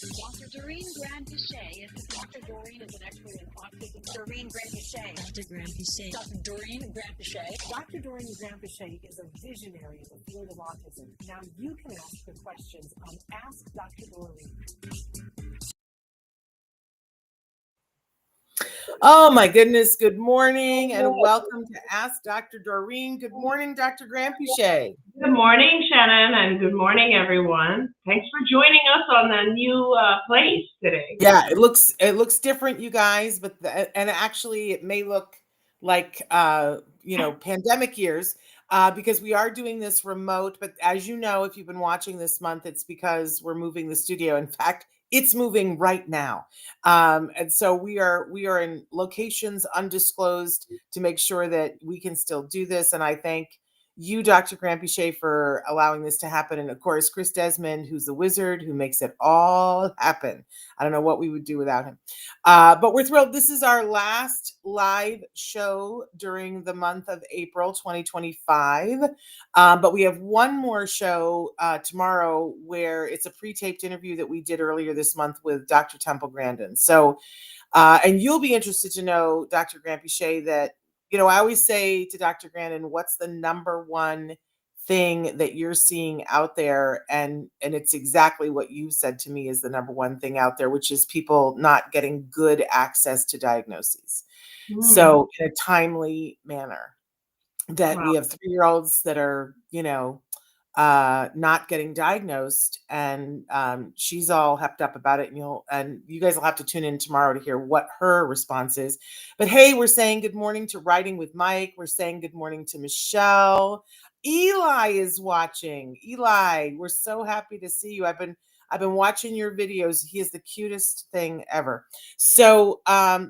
Dr. Doreen Grand-Pichet. Dr. Doreen is an expert in autism. Doreen Grand-Pichet. Dr. Grand-Pichet. Dr. Doreen Grand-Pichet. Dr. Doreen Grand-Pichet is a visionary in the field of autism. Now you can ask the questions on Ask Dr. Doreen. Oh my goodness. Good morning and welcome to Ask Dr. Doreen. Good morning, Dr. Grand-Pichet. Good morning, Shannon, and good morning, everyone. Thanks for joining us on the new place today. Yeah, it looks different, you guys, but and actually it may look like pandemic years because we are doing this remote. But as you know, if you've been watching this month, it's because we're moving the studio. In fact, it's moving right now, and so we are in locations undisclosed to make sure that we can still do this. And I thank you, Dr. Grand-Pichet, for allowing this to happen. And of course, Chris Desmond, who's the wizard who makes it all happen. I don't know what we would do without him. But we're thrilled. This is our last live show during the month of April 2025. But we have one more show tomorrow where it's a pre-taped interview that we did earlier this month with Dr. Temple Grandin. So, and you'll be interested to know, Dr. Grand-Pichet, that I always say to Dr. Grandin, what's the number one thing that you're seeing out there? And it's exactly what you said to me is the number one thing out there, which is people not getting good access to diagnoses. So in a timely manner, that we have 3-year-olds that are, not getting diagnosed, and she's all hepped up about it, and you guys will have to tune in tomorrow to hear what her response is. But hey, we're saying good morning to Writing with Mike. We're saying good morning to Michelle. Eli is watching. Eli, we're so happy to see you. I've been watching your videos. He is the cutest thing ever. So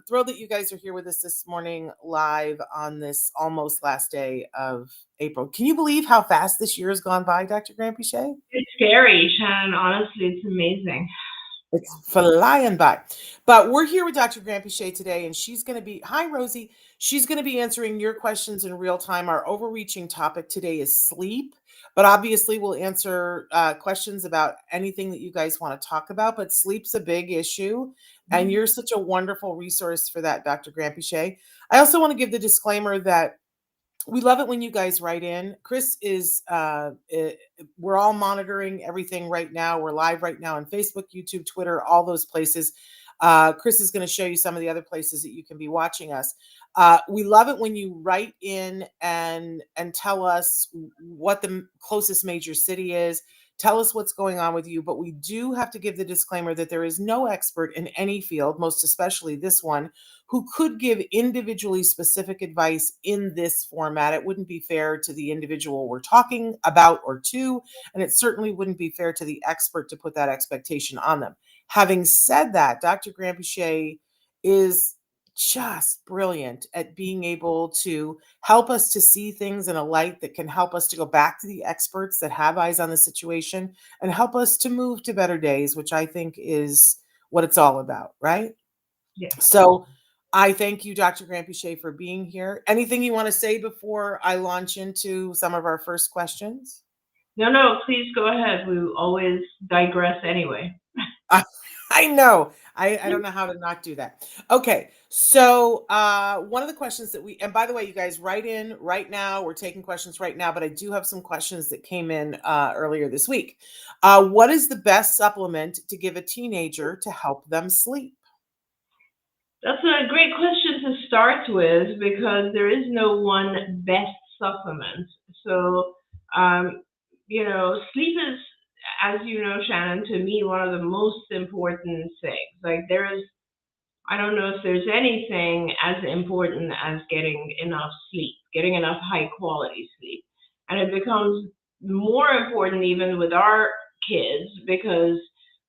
thrilled that you guys are here with us this morning live on this almost last day of April. Can you believe how fast this year has gone by, Dr. Grand-Pichet? It's scary, Shannon. Honestly, it's amazing. It's flying by. But we're here with Dr. Grand-Pichet today, and she's going to be, hi, Rosie. She's going to be answering your questions in real time. Our overreaching topic today is sleep, but obviously we'll answer questions about anything that you guys want to talk about, but sleep's a big issue, and you're such a wonderful resource for that, Dr. Grand-Pichet. I also want to give the disclaimer that we love it when you guys write in. Chris is, we're all monitoring everything right now. We're live right now on Facebook, YouTube, Twitter, all those places. Chris is going to show you some of the other places that you can be watching us. We love it when you write in and tell us what the closest major city is. Tell us what's going on with you, but we do have to give the disclaimer that there is no expert in any field, most especially this one, who could give individually specific advice in this format. It wouldn't be fair to the individual we're talking about or to, and it certainly wouldn't be fair to the expert to put that expectation on them. Having said that, Dr. Grand-Pichet is just brilliant at being able to help us to see things in a light that can help us to go back to the experts that have eyes on the situation and help us to move to better days, which I think is what it's all about, right? Yeah. So I thank you, Dr. Grand-Pichet, for being here. Anything you want to say before I launch into some of our first questions? No, please go ahead. We always digress anyway. I know. I don't know how to not do that. Okay. So one of the questions that and by the way, you guys write in right now. We're taking questions right now, but I do have some questions that came in earlier this week. What is the best supplement to give a teenager to help them sleep? That's a great question to start with because there is no one best supplement. So, sleep is, as you know, Shannon, to me, one of the most important things. Like I don't know if there's anything as important as getting enough sleep, getting enough high quality sleep. And it becomes more important even with our kids because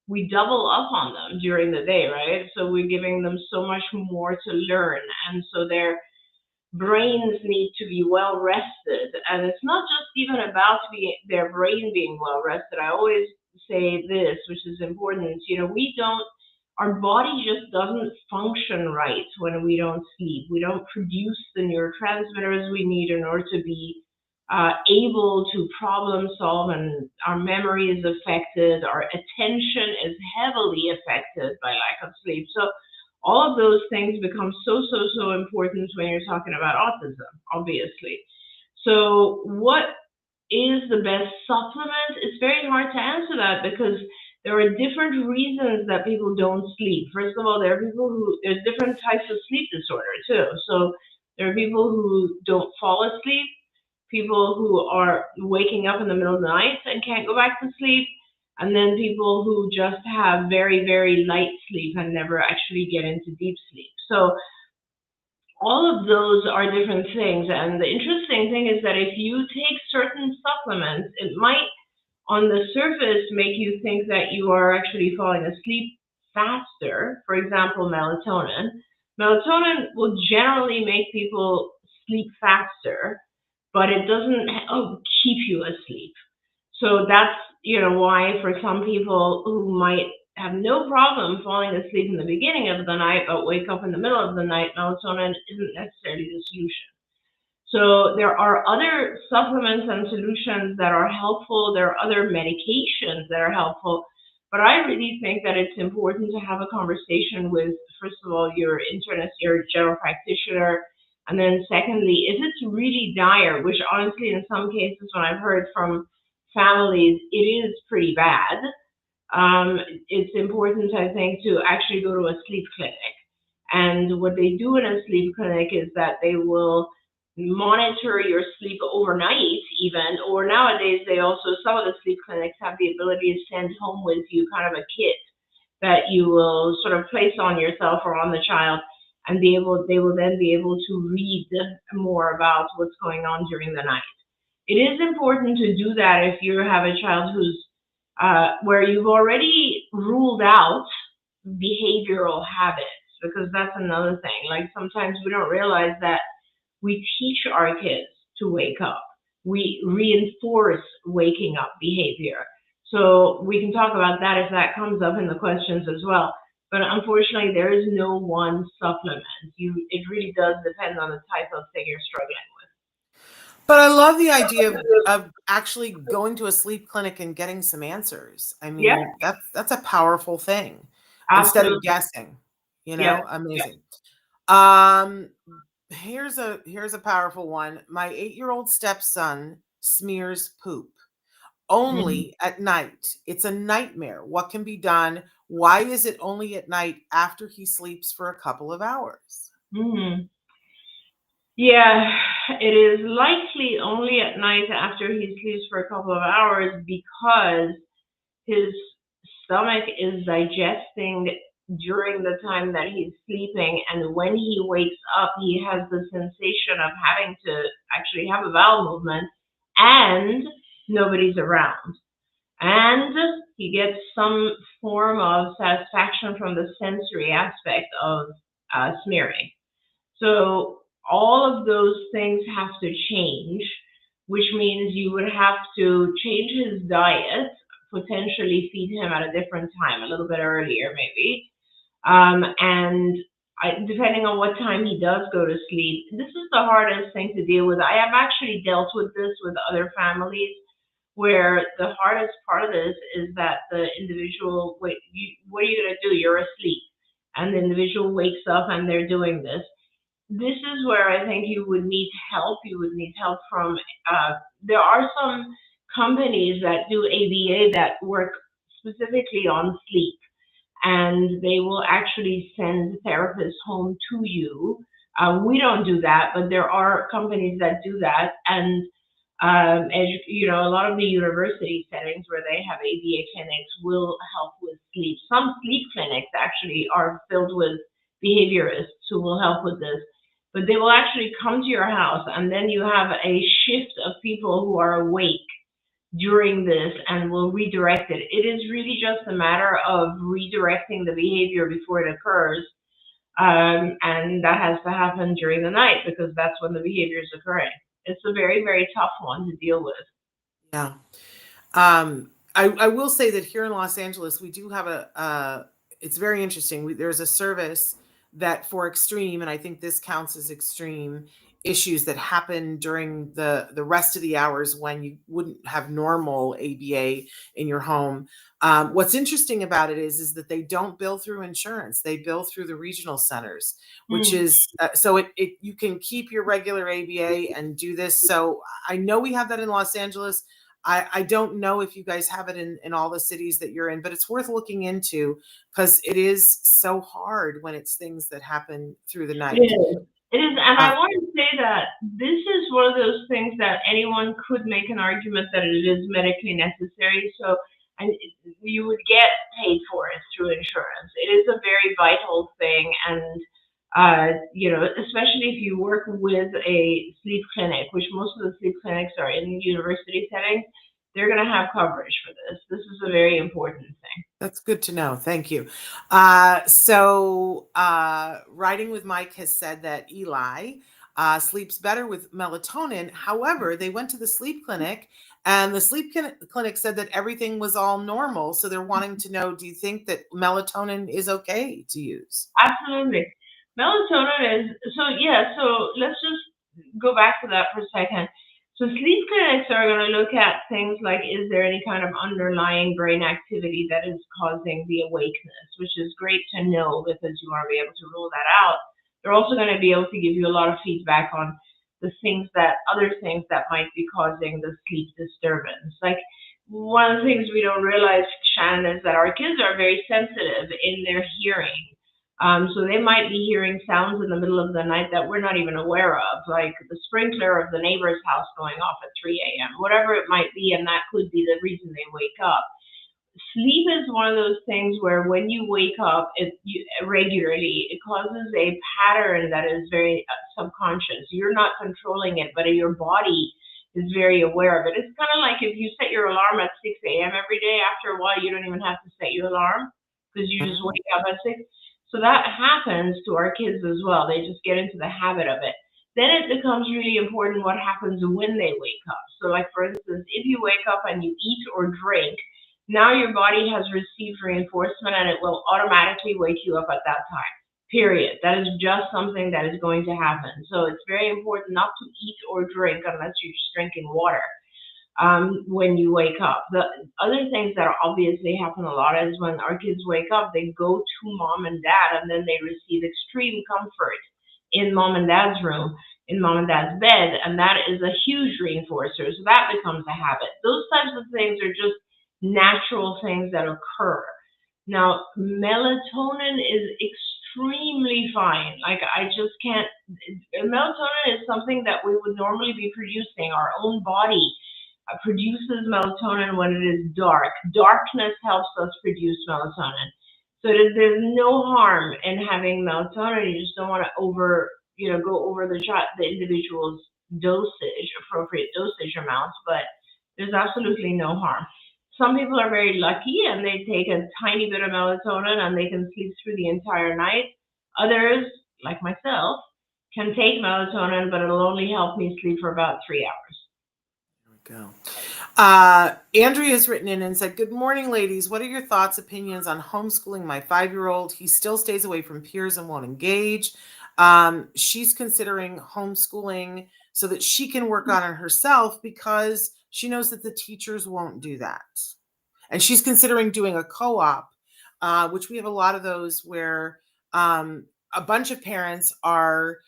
we double up on them during the day, right? So we're giving them so much more to learn. And so their brains need to be well rested. And it's not just even about their brain being well rested. I always say this, which is important. Our body just doesn't function right when we don't sleep. We don't produce the neurotransmitters we need in order to be able to problem solve, and our memory is affected, our attention is heavily affected by lack of sleep. So all of those things become so important when you're talking about autism, obviously. So what is the best supplement? It's very hard to answer that because there are different reasons that people don't sleep. First of all, there's different types of sleep disorder too. So there are people who don't fall asleep, people who are waking up in the middle of the night and can't go back to sleep, and then people who just have very light sleep and never actually get into deep sleep. So all of those are different things. And the interesting thing is that if you take certain supplements, it might on the surface make you think that you are actually falling asleep faster. For example, melatonin. Melatonin will generally make people sleep faster, but it doesn't keep you asleep. So that's why for some people who might have no problem falling asleep in the beginning of the night but wake up in the middle of the night, melatonin isn't necessarily the solution. So there are other supplements and solutions that are helpful. There are other medications that are helpful. But I really think that it's important to have a conversation with, first of all, your internist, your general practitioner. And then secondly, if it's really dire, which honestly in some cases when I've heard from families, it is pretty bad. It's important, I think, to actually go to a sleep clinic. And what they do in a sleep clinic is that they will monitor your sleep overnight even, or nowadays some of the sleep clinics have the ability to send home with you kind of a kit that you will sort of place on yourself or on the child, and they will then be able to read more about what's going on during the night. It is important to do that if you have a child who's where you've already ruled out behavioral habits, because that's another thing. Like sometimes we don't realize that we teach our kids to wake up. We reinforce waking up behavior. So we can talk about that if that comes up in the questions as well. But unfortunately, there is no one supplement. It really does depend on the type of thing you're struggling with. But I love the idea of actually going to a sleep clinic and getting some answers. I mean, Yeah, that's a powerful thing instead of absolutely. guessing, Yeah. amazing. Um, here's a powerful one. My 8-year-old stepson smears poop Mhm. only at night. It's a nightmare. What can be done? Why is it only at night after he sleeps for a couple of hours? Mhm. Yeah, it is likely only at night after he sleeps for a couple of hours because his stomach is digesting during the time that he's sleeping, and when he wakes up, he has the sensation of having to actually have a bowel movement, and nobody's around. And he gets some form of satisfaction from the sensory aspect of smearing. So all of those things have to change, which means you would have to change his diet, potentially feed him at a different time, a little bit earlier maybe. And depending on what time he does go to sleep, this is the hardest thing to deal with. I have actually dealt with this with other families where the hardest part of this is that the individual, wait, what are you going to do? You're asleep. And the individual wakes up and they're doing this. This is where I think you would need help. You would need help from, there are some companies that do ABA that work specifically on sleep, and they will actually send therapists home to you. We don't do that, but there are companies that do that. And a lot of the university settings where they have ABA clinics will help with sleep. Some sleep clinics actually are filled with behaviorists who will help with this. But they will actually come to your house, and then you have a shift of people who are awake during this and will redirect it. It is really just a matter of redirecting the behavior before it occurs. And that has to happen during the night because that's when the behavior is occurring. It's a very tough one to deal with. Yeah. I will say that here in Los Angeles, we do have it's very interesting. There's a service that for extreme, and I think this counts as extreme, issues that happen during the rest of the hours when you wouldn't have normal ABA in your home. What's interesting about it is that they don't bill through insurance; they bill through the regional centers, which is so you can keep your regular ABA and do this. So I know we have that in Los Angeles. I don't know if you guys have it in all the cities that you're in, but it's worth looking into because it is so hard when it's things that happen through the night. It is. It is, and I want to say that this is one of those things that anyone could make an argument that it is medically necessary. So, and you would get paid for it through insurance. It is a very vital thing, and you know, especially if you work with a sleep clinic, which most of the sleep clinics are in university settings, they're going to have coverage for this. This is a very important thing. That's good to know. Thank you. Writing with Mike has said that Eli sleeps better with melatonin. However, they went to the sleep clinic and the sleep clinic said that everything was all normal. So they're wanting to know, do you think that melatonin is okay to use? Absolutely. Melatonin is, so yeah, so let's just go back to that for a second. So sleep clinics are going to look at things like, is there any kind of underlying brain activity that is causing the awakeness, which is great to know because you want to be able to rule that out. They're also going to be able to give you a lot of feedback on the other things that might be causing the sleep disturbance. Like one of the things we don't realize, Shannon, is that our kids are very sensitive in their hearing. So they might be hearing sounds in the middle of the night that we're not even aware of, like the sprinkler of the neighbor's house going off at 3 a.m., whatever it might be, and that could be the reason they wake up. Sleep is one of those things where when you wake up regularly, it causes a pattern that is very subconscious. You're not controlling it, but your body is very aware of it. It's kind of like if you set your alarm at 6 a.m. every day, after a while, you don't even have to set your alarm because you just wake up at 6. So that happens to our kids as well. They just get into the habit of it. Then it becomes really important what happens when they wake up. So like, for instance, if you wake up and you eat or drink, now your body has received reinforcement and it will automatically wake you up at that time, period. That is just something that is going to happen. So it's very important not to eat or drink unless you're just drinking water. When you wake up. The other things that obviously happen a lot is when our kids wake up, they go to mom and dad and then they receive extreme comfort in mom and dad's room, in mom and dad's bed, and that is a huge reinforcer. So that becomes a habit. Those types of things are just natural things that occur. Now, melatonin is extremely fine. Like I just can't, melatonin is something that we would normally be producing. Our own body produces melatonin when it is dark. Darkness helps us produce melatonin. So there's no harm in having melatonin. You just don't want to go over the individual's dosage, appropriate dosage amounts, but there's absolutely no harm. Some people are very lucky and they take a tiny bit of melatonin and they can sleep through the entire night. Others, like myself, can take melatonin, but it'll only help me sleep for about 3 hours. Go. Andrea's written in and said, good morning, ladies. What are your thoughts, opinions on homeschooling my 5-year-old? He still stays away from peers and won't engage. She's considering homeschooling so that she can work on it herself because she knows that the teachers won't do that. And she's considering doing a co-op, which we have a lot of those where a bunch of parents are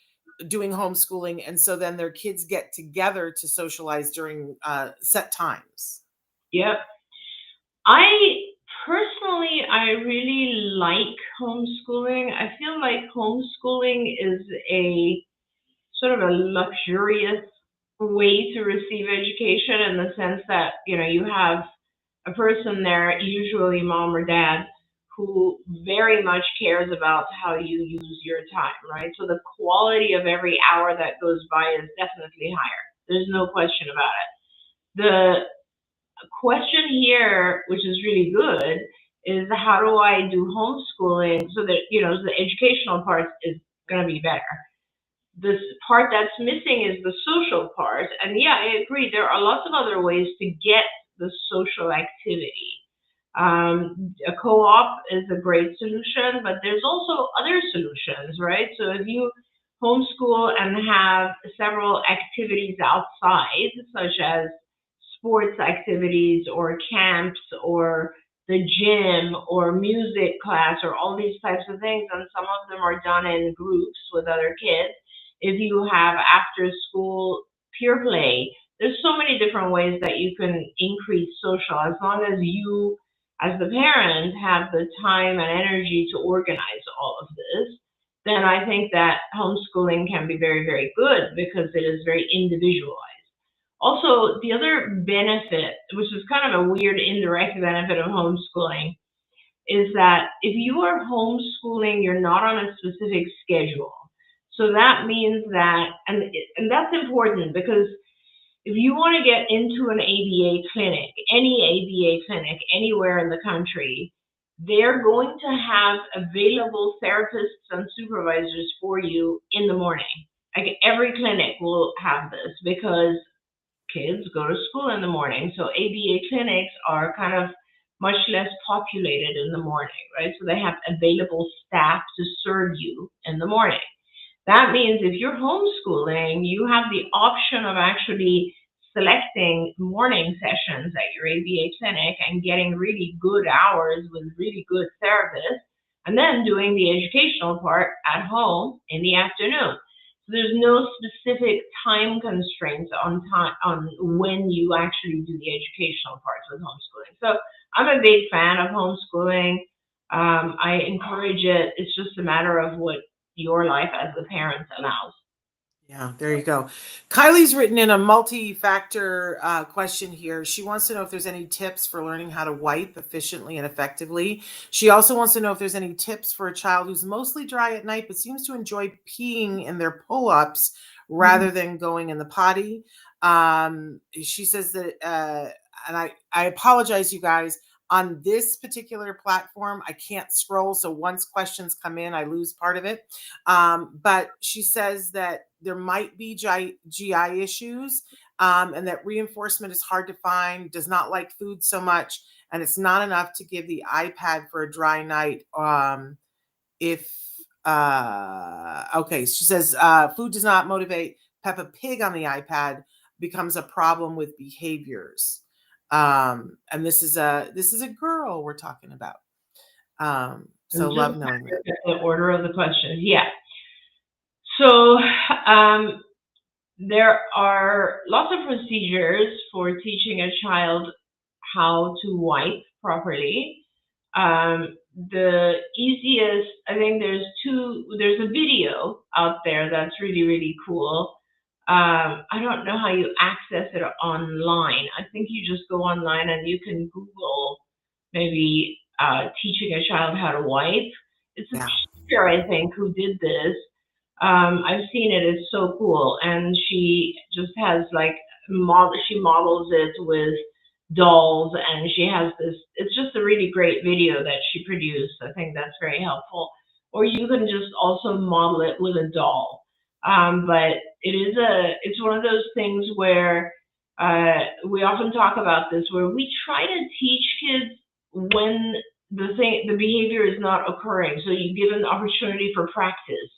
doing homeschooling, and so then their kids get together to socialize during set times. Yep. I really like homeschooling. I feel like homeschooling is a sort of a luxurious way to receive education in the sense that, you have a person there, usually mom or dad, who very much cares about how you use your time, right? So the quality of every hour that goes by is definitely higher. There's no question about it. The question here, which is really good, is how do I do homeschooling so that, the educational part is going to be better. This part that's missing is the social part. And yeah, I agree. There are lots of other ways to get the social activity. A co-op is a great solution, but there's also other solutions, right? So if you homeschool and have several activities outside, such as sports activities or camps or the gym or music class or all these types of things, and some of them are done in groups with other kids. If you have after school peer play, there's so many different ways that you can increase social, as long as you as the parent have the time and energy to organize all of this. Then I think that homeschooling can be very, very good because it is very individualized. Also, the other benefit, which is kind of a weird indirect benefit of homeschooling, is that if you are homeschooling, you're not on a specific schedule. So that means that, and that's important, because if you want to get into an ABA clinic, any ABA clinic anywhere in the country, they're going to have available therapists and supervisors for you in the morning. Like every clinic will have this because kids go to school in the morning. So ABA clinics are kind of much less populated in the morning, right? So they have available staff to serve you in the morning. That means if you're homeschooling, you have the option of actually selecting morning sessions at your ABA clinic and getting really good hours with really good therapists, and then doing the educational part at home in the afternoon. So there's no specific time constraints on when you actually do the educational parts with homeschooling. So I'm a big fan of homeschooling. I encourage it. It's just a matter of what your life as the parent allows. Yeah, there you go. Kylie's written in a multi-factor question here. She wants to know if there's any tips for learning how to wipe efficiently and effectively. She also wants to know if there's any tips for a child who's mostly dry at night, but seems to enjoy peeing in their pull-ups rather than going in the potty. She says that, and I apologize, you guys, on this particular platform, I can't scroll. So once questions come in, I lose part of it. But she says that there might be GI issues, and that reinforcement is hard to find, does not like food so much, and it's not enough to give the iPad for a dry night. Okay, she says food does not motivate. Peppa Pig on the iPad becomes a problem with behaviors. And this is a girl we're talking about. So love knowing that. The order of the questions, yeah. So there are lots of procedures for teaching a child how to wipe properly. The easiest, I think there's a video out there that's really, really cool. I don't know how you access it online. I think you just go online and you can Google maybe teaching a child how to wipe. It's a teacher, I think, who did this. I've seen it. It's so cool. And she just has she models it with dolls, and she has this, it's just a really great video that she produced. I think that's very helpful. Or you can just also model it with a doll. But it's one of those things where we often talk about this, where we try to teach kids when the behavior is not occurring. So you give an opportunity for practice.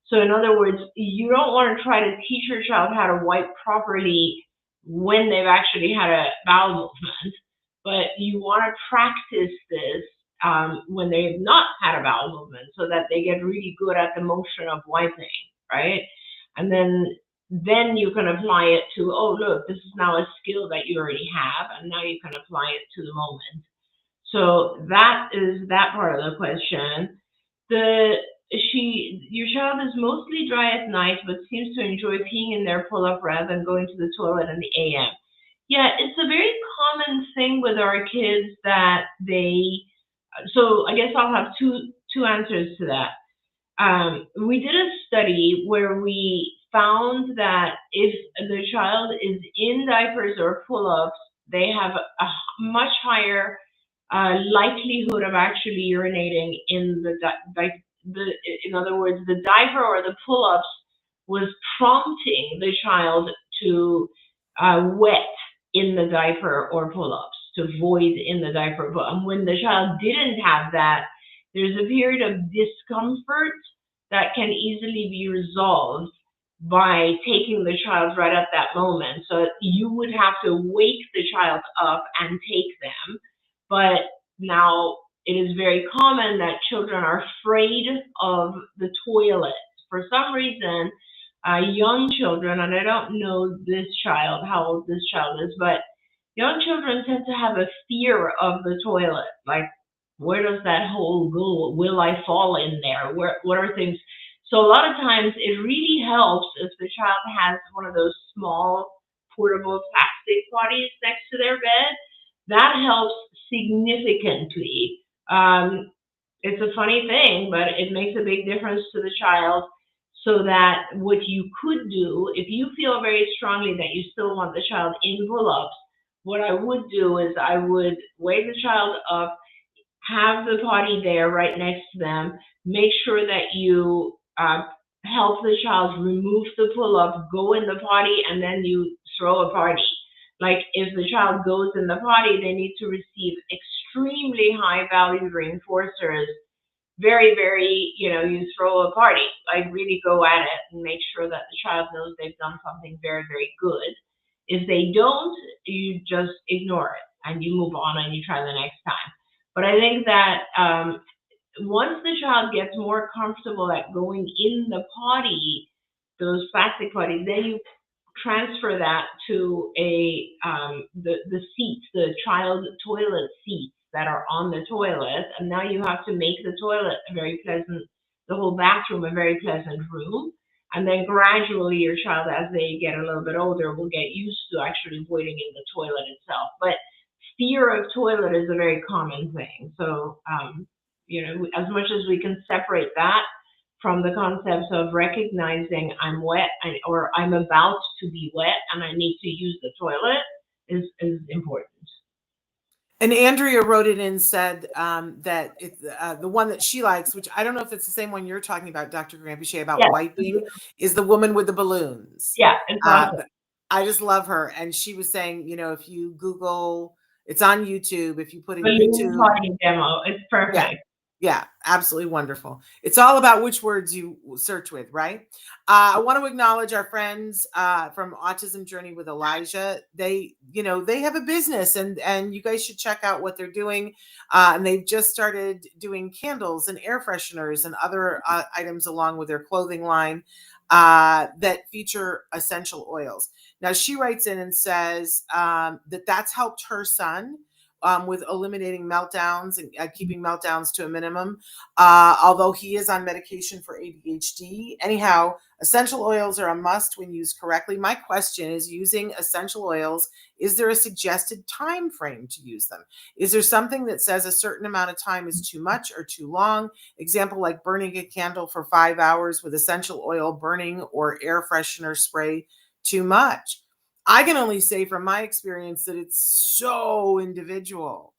So in other words, you don't want to try to teach your child how to wipe properly when they've actually had a bowel movement, but you want to practice this when they've not had a bowel movement, so that they get really good at the motion of wiping, right? And then you can apply it to, oh, look, this is now a skill that you already have, and now you can apply it to the moment. So that is that part of the question. Your child is mostly dry at night, but seems to enjoy peeing in their pull-up rather than going to the toilet in the AM. Yeah, it's a very common thing with our kids that so I guess I'll have two answers to that. We did a study where we found that if the child is in diapers or pull-ups, they have a much higher likelihood of actually urinating in in other words, the diaper or the pull-ups was prompting the child to wet in the diaper or pull-ups, to void in the diaper. But when the child didn't have that, there's a period of discomfort that can easily be resolved by taking the child right at that moment. So you would have to wake the child up and take them. But now it is very common that children are afraid of the toilet. For some reason, young children, and I don't know this child, how old this child is, but young children tend to have a fear of the toilet. Like, where does that hole go? Will I fall in there? What are things? So a lot of times it really helps if the child has one of those small portable plastic potties next to their bed. That helps significantly. It's a funny thing, but it makes a big difference to the child. So that what you could do, if you feel very strongly that you still want the child in pull-ups, what I would do is I would wake the child up, have the potty there right next to them, make sure that you help the child remove the pull-up, go in the potty, and then you throw a party. Like if the child goes in the potty, they need to receive extremely high value reinforcers. Very, very, you throw a party, like really go at it and make sure that the child knows they've done something very, very good. If they don't, you just ignore it and you move on and you try the next time. But I think that once the child gets more comfortable at going in the potty, those plastic potties, then you transfer that to the seats, the child toilet seats that are on the toilet, and now you have to make the toilet a very pleasant, the whole bathroom a very pleasant room. And then gradually your child, as they get a little bit older, will get used to actually avoiding in the toilet itself. But fear of toilet is a very common thing. So, as much as we can separate that from the concepts of recognizing I'm wet or I'm about to be wet and I need to use the toilet is important. And Andrea wrote it and said that the one that she likes, which I don't know if it's the same one you're talking about, Dr. Grampiche, about Yes. wiping, is the woman with the balloons. Yeah, it's awesome. I just love her. And she was saying, if you Google, it's on YouTube. If you put in Balloon YouTube potty demo, it's perfect. Yeah, absolutely wonderful. It's all about which words you search with, right? I want to acknowledge our friends from Autism Journey with Elijah. They have a business, and you guys should check out what they're doing. And they've just started doing candles and air fresheners and other items along with their clothing line that feature essential oils. Now, she writes in and says that's helped her son with eliminating meltdowns and keeping meltdowns to a minimum, although he is on medication for ADHD. Anyhow, essential oils are a must when used correctly. My question is, using essential oils, is there a suggested time frame to use them? Is there something that says a certain amount of time is too much or too long? Example, like burning a candle for 5 hours with essential oil burning or air freshener spray, too much. I can only say from my experience that it's so individual,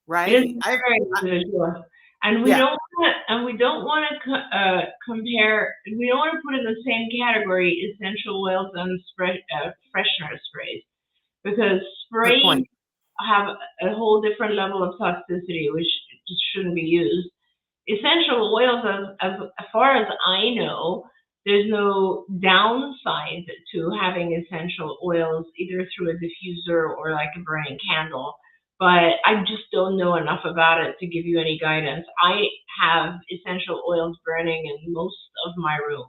right? It is very individual, and we don't want to compare. We don't want to put in the same category essential oils and freshener sprays, because sprays have a whole different level of toxicity, which just shouldn't be used. Essential oils, as far as I know, there's no downside to having essential oils, either through a diffuser or like a burning candle. But I just don't know enough about it to give you any guidance. I have essential oils burning in most of my rooms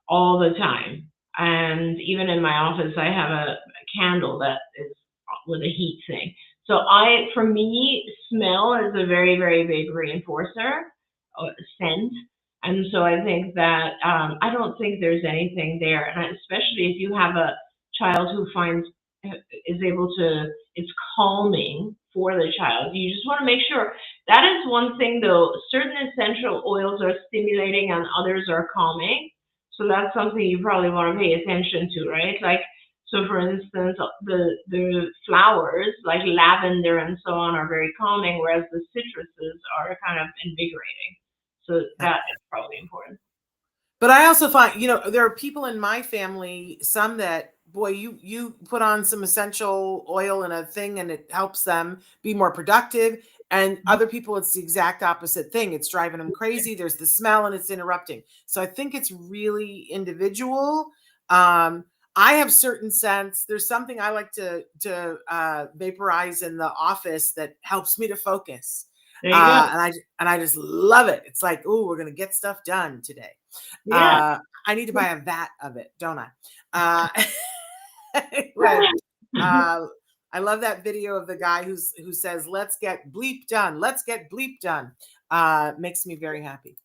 all the time. And even in my office, I have a candle that is with a heat thing. So for me, smell is a very, very big reinforcer, scent. And so I think that I don't think there's anything there, and especially if you have a child who it's calming for the child. You just want to make sure. That is one thing, though. Certain essential oils are stimulating and others are calming. So that's something you probably want to pay attention to, right? Like, so for instance, the flowers like lavender and so on are very calming, whereas the citruses are kind of invigorating. So that is probably important. But I also find, there are people in my family, some that, boy, you put on some essential oil in a thing and it helps them be more productive. And other people, it's the exact opposite thing. It's driving them crazy. There's the smell and it's interrupting. So I think it's really individual. I have certain scents. There's something I like to vaporize in the office that helps me to focus. There you go. And I just love it. It's like, oh, we're gonna get stuff done today. Yeah. I need to buy a vat of it, don't I? Anyway, I love that video of the guy who says, "Let's get bleep done. Let's get bleep done." Makes me very happy.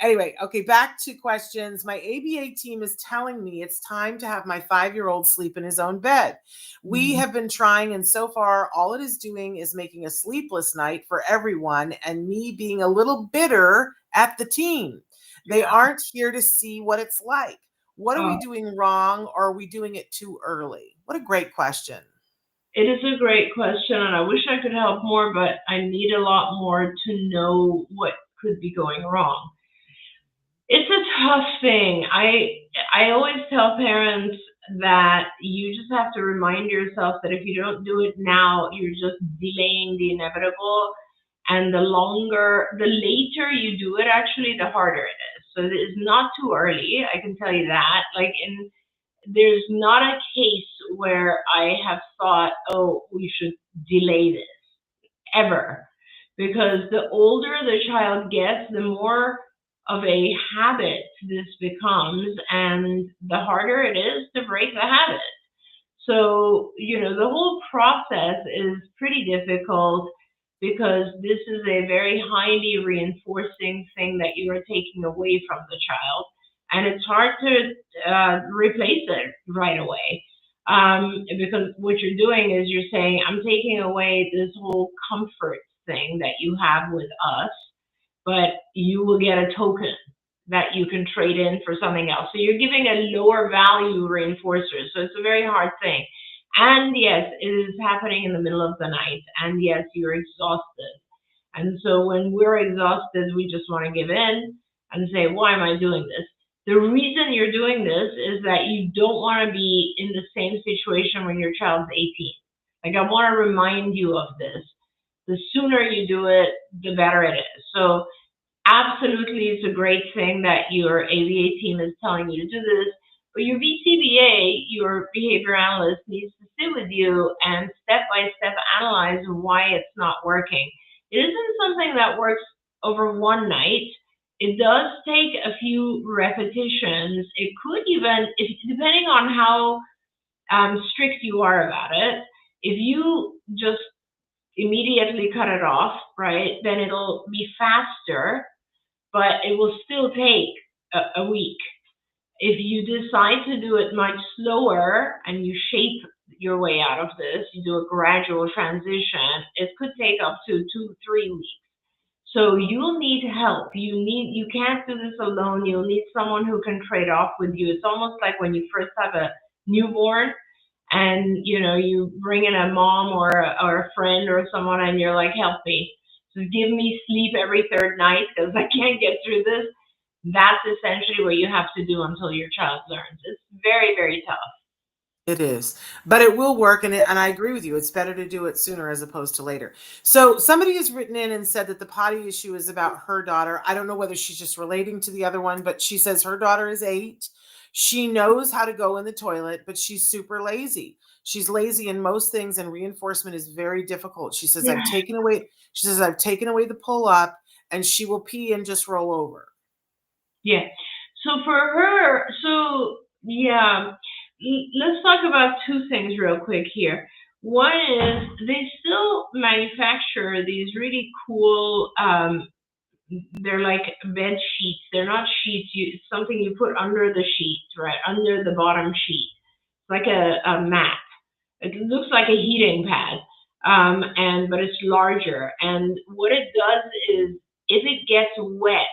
Anyway, okay, back to questions. My ABA team is telling me it's time to have my 5-year-old sleep in his own bed. We have been trying, and so far, all it is doing is making a sleepless night for everyone, and me being a little bitter at the team. They aren't here to see what it's like. What are we doing wrong, or are we doing it too early? What a great question. It is a great question, and I wish I could help more, but I need a lot more to know what could be going wrong. It's a tough thing. I always tell parents that you just have to remind yourself that if you don't do it now, you're just delaying the inevitable. And the later you do it, actually, the harder it is. So it is not too early, I can tell you that. There's not a case where I have thought, oh, we should delay this, ever. Because the older the child gets, the more of a habit this becomes, and the harder it is to break the habit. So, the whole process is pretty difficult because this is a very highly reinforcing thing that you are taking away from the child. And it's hard to replace it right away. Because what you're doing is you're saying, I'm taking away this whole comfort thing that you have with us, but you will get a token that you can trade in for something else. So you're giving a lower value reinforcer. So it's a very hard thing. And yes, it is happening in the middle of the night. And yes, you're exhausted. And so when we're exhausted, we just want to give in and say, why am I doing this? The reason you're doing this is that you don't want to be in the same situation when your child's 18. I want to remind you of this. The sooner you do it, the better it is. So absolutely, it's a great thing that your ABA team is telling you to do this. But your VCBA, your behavior analyst, needs to sit with you and step-by-step analyze why it's not working. It isn't something that works over one night. It does take a few repetitions. It could even, depending on how strict you are about it, if you just immediately cut it off, right, then it'll be faster, but it will still take a week. If you decide to do it much slower and you shape your way out of this, you do a gradual transition, it could take up to 2-3 weeks. So you'll need help. You can't do this alone. You'll need someone who can trade off with you. It's almost like when you first have a newborn and you bring in a mom or a friend or someone and you're like, help me. So give me sleep every third night because I can't get through this. That's essentially what you have to do until your child learns. It's very, very tough. It is, but it will work. And I agree with you. It's better to do it sooner as opposed to later. So somebody has written in and said that the potty issue is about her daughter. I don't know whether she's just relating to the other one, but she says her daughter is 8. She knows how to go in the toilet, but she's super lazy. She's lazy in most things, and reinforcement is very difficult. She says, I've taken away the pull up, and she will pee and just roll over. Yeah. So for her, let's talk about two things real quick here. One is they still manufacture these really cool, they're like bed sheets. They're not sheets. It's something you put under the sheet, right? Under the bottom sheet. It's like a mat. It looks like a heating pad, but it's larger. And what it does is if it gets wet,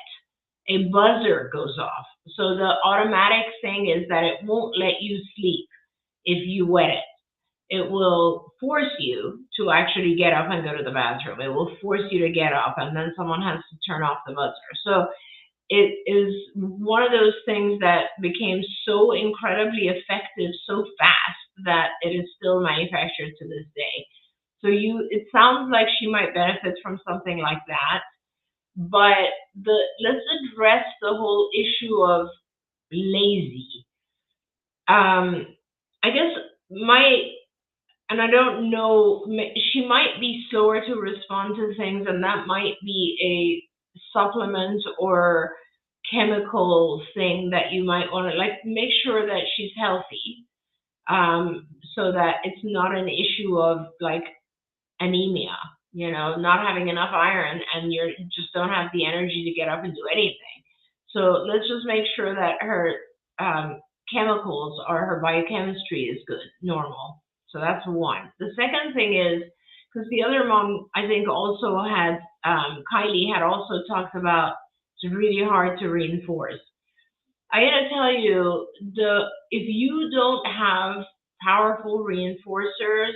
a buzzer goes off. So the automatic thing is that it won't let you sleep if you wet it. It will force you to actually get up and go to the bathroom. It will force you to get up, and then someone has to turn off the buzzer. So it is one of those things that became so incredibly effective so fast that it is still manufactured to this day. So it sounds like she might benefit from something like that. But let's address the whole issue of lazy. I guess and I don't know, she might be slower to respond to things, and that might be a supplement or chemical thing that you might want to, like, make sure that she's healthy, so that it's not an issue of like anemia, not having enough iron, and you just don't have the energy to get up and do anything. So let's just make sure that her chemicals or her biochemistry is good, normal. So that's one. The second thing is, because the other mom, I think, also had, Kylie had also talked about it's really hard to reinforce. I gotta tell you, if you don't have powerful reinforcers,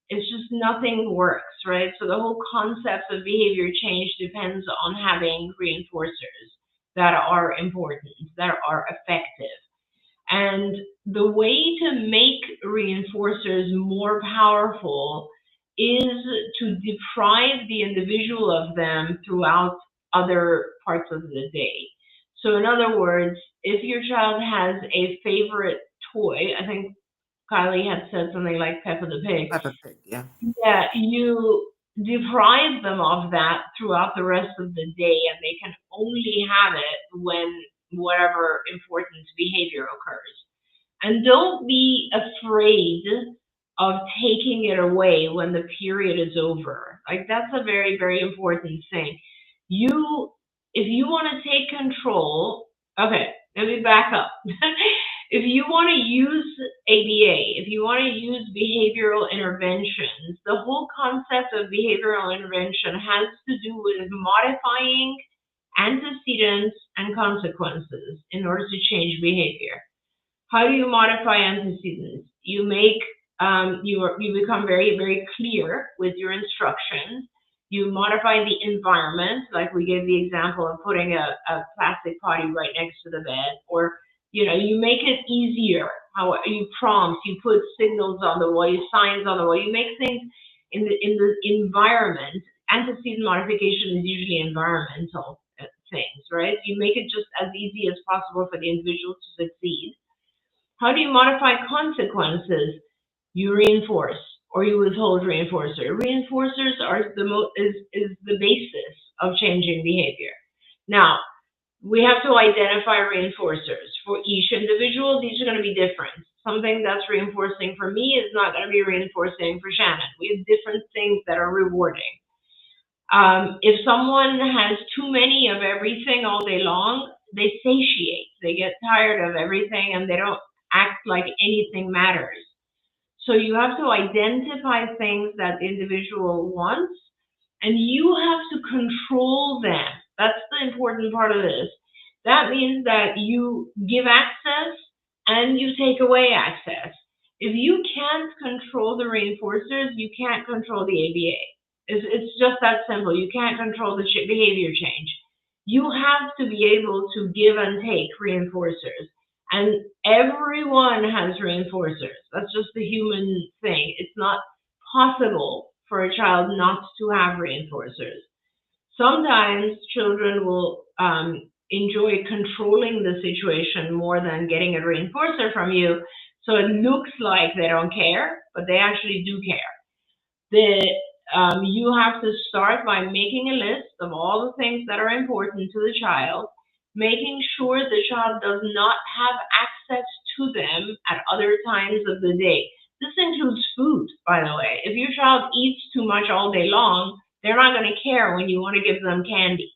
it's just nothing works, right? So the whole concept of behavior change depends on having reinforcers that are important, that are effective. And the way to make reinforcers more powerful is to deprive the individual of them throughout other parts of the day. So in other words, if your child has a favorite toy, I think Kylie had said something like Peppa the Pig. Peppa Pig, yeah. Yeah, you deprive them of that throughout the rest of the day, and they can only have it when whatever important behavior occurs. And don't be afraid of taking it away when the period is over. Like, that's a very, very important thing. If you want to take control, okay, let me back up. If you want to use ABA, if you want to use behavioral interventions, the whole concept of behavioral intervention has to do with modifying antecedents and consequences in order to change behavior. How do you modify antecedents? You become very, very clear with your instructions. You modify the environment, like we gave the example of putting a plastic potty right next to the bed, or you make it easier. How you prompt, you put signals on the wall, you signs on the wall, you make things in the environment. Antecedent modification is usually environmental things, right? You make it just as easy as possible for the individual to succeed. How do you modify consequences? You reinforce or you withhold reinforcer. Reinforcers are is the basis of changing behavior. Now, we have to identify reinforcers. For each individual, these are going to be different. Something that's reinforcing for me is not going to be reinforcing for Shannon. We have different things that are rewarding. If someone has too many of everything all day long, they satiate. They get tired of everything and they don't act like anything matters. So you have to identify things that the individual wants, and you have to control them. That's the important part of this. That means that you give access and you take away access. If you can't control the reinforcers, you can't control the ABA. It's just that simple. You can't control the behavior change. You have to be able to give and take reinforcers. And everyone has reinforcers. That's just the human thing. It's not possible for a child not to have reinforcers. Sometimes children will enjoy controlling the situation more than getting a reinforcer from you. So it looks like they don't care, but they actually do care. You have to start by making a list of all the things that are important to the child, making sure the child does not have access to them at other times of the day. This includes food, by the way. If your child eats too much all day long, they're not going to care when you want to give them candy.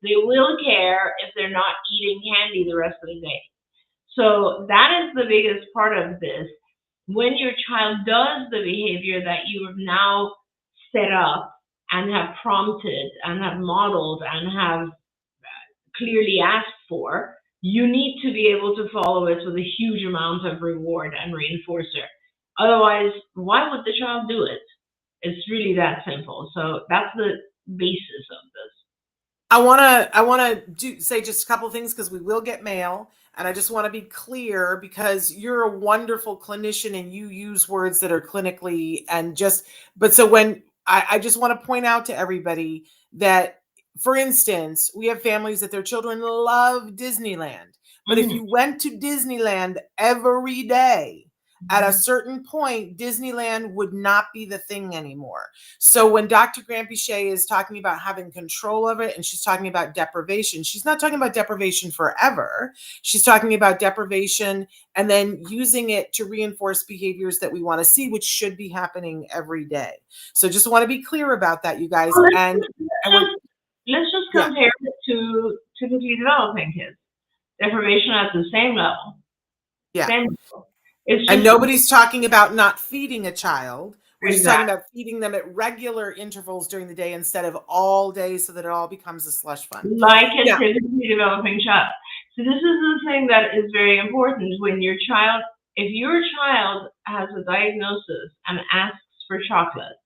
They will care if they're not eating candy the rest of the day. So that is the biggest part of this. When your child does the behavior that you have now set up and have prompted and have modeled and have clearly asked for, you need to be able to follow it with a huge amount of reward and reinforcer. Otherwise, why would the child do it? It's really that simple. So that's the basis of this. I want to say just a couple of things because we will get mail. And I just want to be clear because you're a wonderful clinician and you use words that are clinically and just, but so when I just want to point out to everybody that, for instance, we have families that their children love Disneyland. But if you went to Disneyland every day, at a certain point, Disneyland would not be the thing anymore. So when Dr. Grampiche is talking about having control of it and she's talking about deprivation, she's not talking about deprivation forever. She's talking about deprivation and then using it to reinforce behaviors that we want to see, which should be happening every day. So just want to be clear about that, you guys. Well, let's just compare it to typically developing kids. Deprivation at the same level. Yeah. Same level. And nobody's talking about not feeding a child. We're just Exactly. talking about feeding them at regular intervals during the day instead of all day so that it all becomes a slush fund. Like a typically developing child. So this is the thing that is very important when your child, if your child has a diagnosis and asks for chocolate,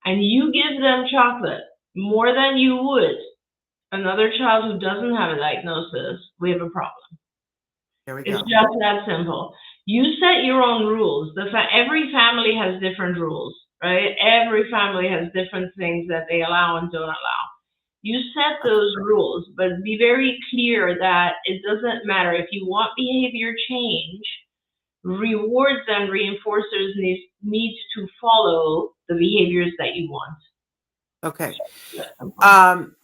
and you give them chocolate more than you would another child who doesn't have a diagnosis, we have a problem. There we go. It's just that simple. You set your own rules. Every family has different rules, right? Every family has different things that they allow and don't allow. You set those rules, but be very clear that it doesn't matter. If you want behavior change, rewards and reinforcers need to follow the behaviors that you want. Okay.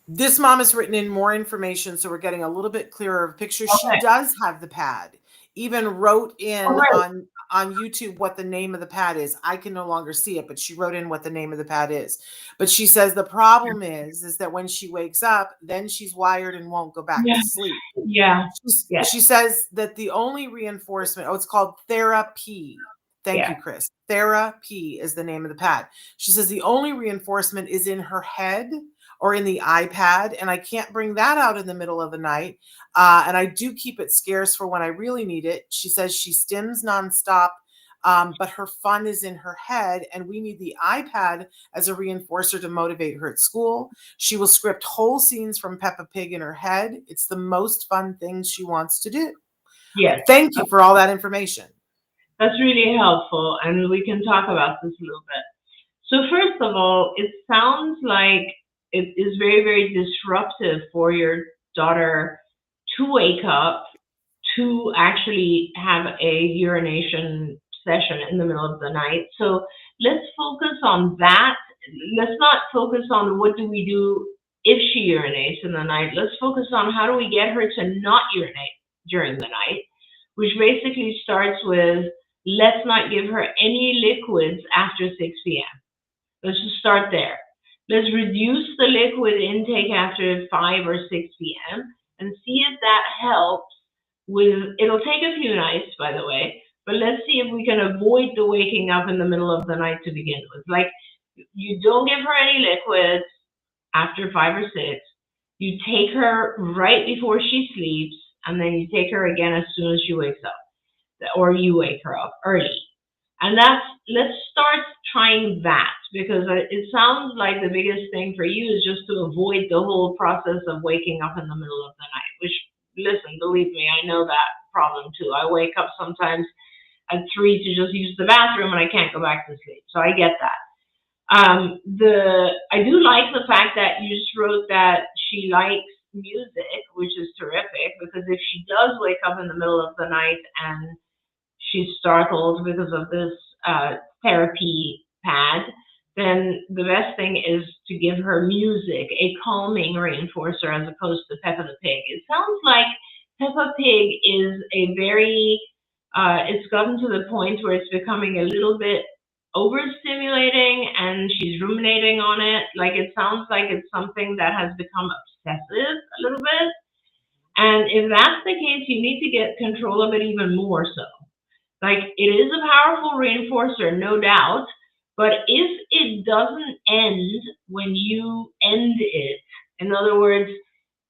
This mom has written in more information, so we're getting a little bit clearer of picture. Okay. She does have the pad. Even wrote in on YouTube what the name of the pad is. I can no longer see it, but she wrote in what the name of the pad is. But she says the problem is that when she wakes up, then she's wired and won't go back to sleep. Yeah. She says that the only reinforcement, it's called therapy. Thank you, Chris. Therapy is the name of the pad. She says the only reinforcement is in her head or in the iPad, and I can't bring that out in the middle of the night. And I do keep it scarce for when I really need it. She says she stims nonstop, but her fun is in her head, and we need the iPad as a reinforcer to motivate her at school. She will script whole scenes from Peppa Pig in her head. It's the most fun thing she wants to do. Yes. Thank you for all that information. That's really helpful, and we can talk about this a little bit. So first of all, it sounds like it is very, very disruptive for your daughter to wake up, to actually have a urination session in the middle of the night. So let's focus on that. Let's not focus on what do we do if she urinates in the night. Let's focus on how do we get her to not urinate during the night, which basically starts with let's not give her any liquids after 6 p.m. Let's just start there. Let's reduce the liquid intake after 5 or 6 p.m. and see if that helps with, it'll take a few nights, by the way, but let's see if we can avoid the waking up in the middle of the night to begin with. Like, you don't give her any liquids after 5 or 6. You take her right before she sleeps, and then you take her again as soon as she wakes up, or you wake her up early. And let's start trying that, because it sounds like the biggest thing for you is just to avoid the whole process of waking up in the middle of the night, which, listen, believe me, I know that problem too. I wake up sometimes at 3 to just use the bathroom and I can't go back to sleep. So I get that. I do like the fact that you just wrote that she likes music, which is terrific, because if she does wake up in the middle of the night and she's startled because of this therapy pad, then the best thing is to give her music, a calming reinforcer, as opposed to Peppa the Pig. It sounds like Peppa Pig is a very, it's gotten to the point where it's becoming a little bit overstimulating and she's ruminating on it. Like, it sounds like it's something that has become obsessive a little bit. And if that's the case, you need to get control of it even more so. Like, it is a powerful reinforcer, no doubt, but if it doesn't end when you end it, in other words,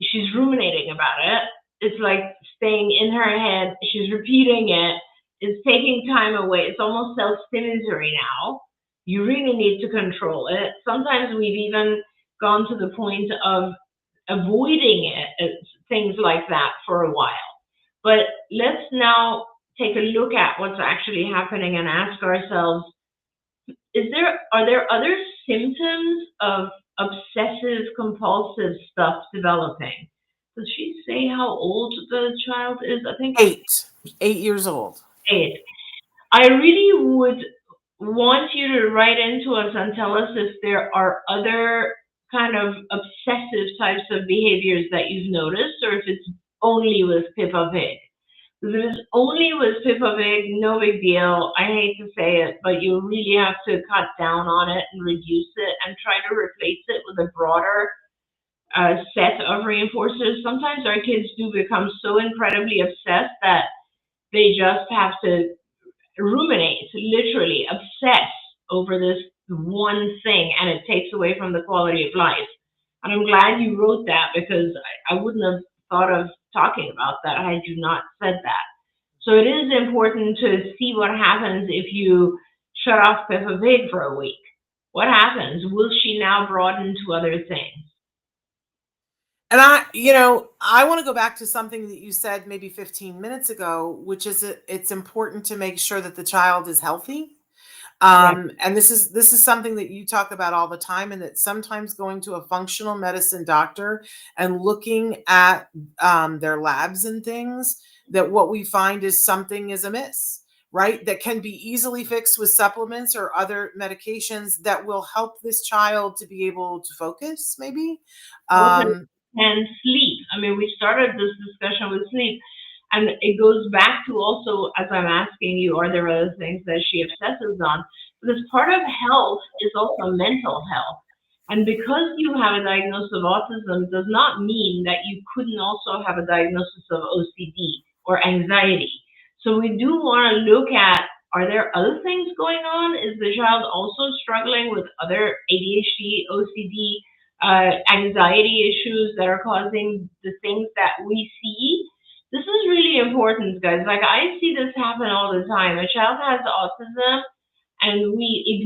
she's ruminating about it, it's like staying in her head, she's repeating it, it's taking time away, it's almost self-stimulatory now, you really need to control it. Sometimes we've even gone to the point of avoiding things like that for a while. But let's now take a look at what's actually happening and ask ourselves, are there other symptoms of obsessive compulsive stuff developing? Does she say how old the child is? I think 8 years old. 8. I really would want you to write into us and tell us if there are other kind of obsessive types of behaviors that you've noticed, or if it's only with Pippa Pig. If it's only with Pippa Pig, no big deal. I hate to say it, but you really have to cut down on it and reduce it and try to replace it with a broader set of reinforcers. Sometimes our kids do become so incredibly obsessed that they just have to ruminate, literally obsess over this one thing, and it takes away from the quality of life. And I'm glad you wrote that, because I wouldn't have thought of talking about that had you not said that. So it is important to see what happens if you shut off Peppa Pig for a week. What happens? Will she now broaden to other things? And I want to go back to something that you said maybe 15 minutes ago, which is it's important to make sure that the child is healthy. And this is something that you talk about all the time, and that sometimes going to a functional medicine doctor and looking at their labs and things, that what we find is something is amiss, right? That can be easily fixed with supplements or other medications that will help this child to be able to focus, maybe. And sleep. I mean, we started this discussion with sleep, and it goes back to also, as I'm asking you, are there other things that she obsesses on? Because part of health is also mental health. And because you have a diagnosis of autism does not mean that you couldn't also have a diagnosis of OCD or anxiety. So we do want to look at, are there other things going on? Is the child also struggling with other ADHD, OCD, anxiety issues that are causing the things that we see? This is really important, guys. Like, I see this happen all the time. A child has autism, and we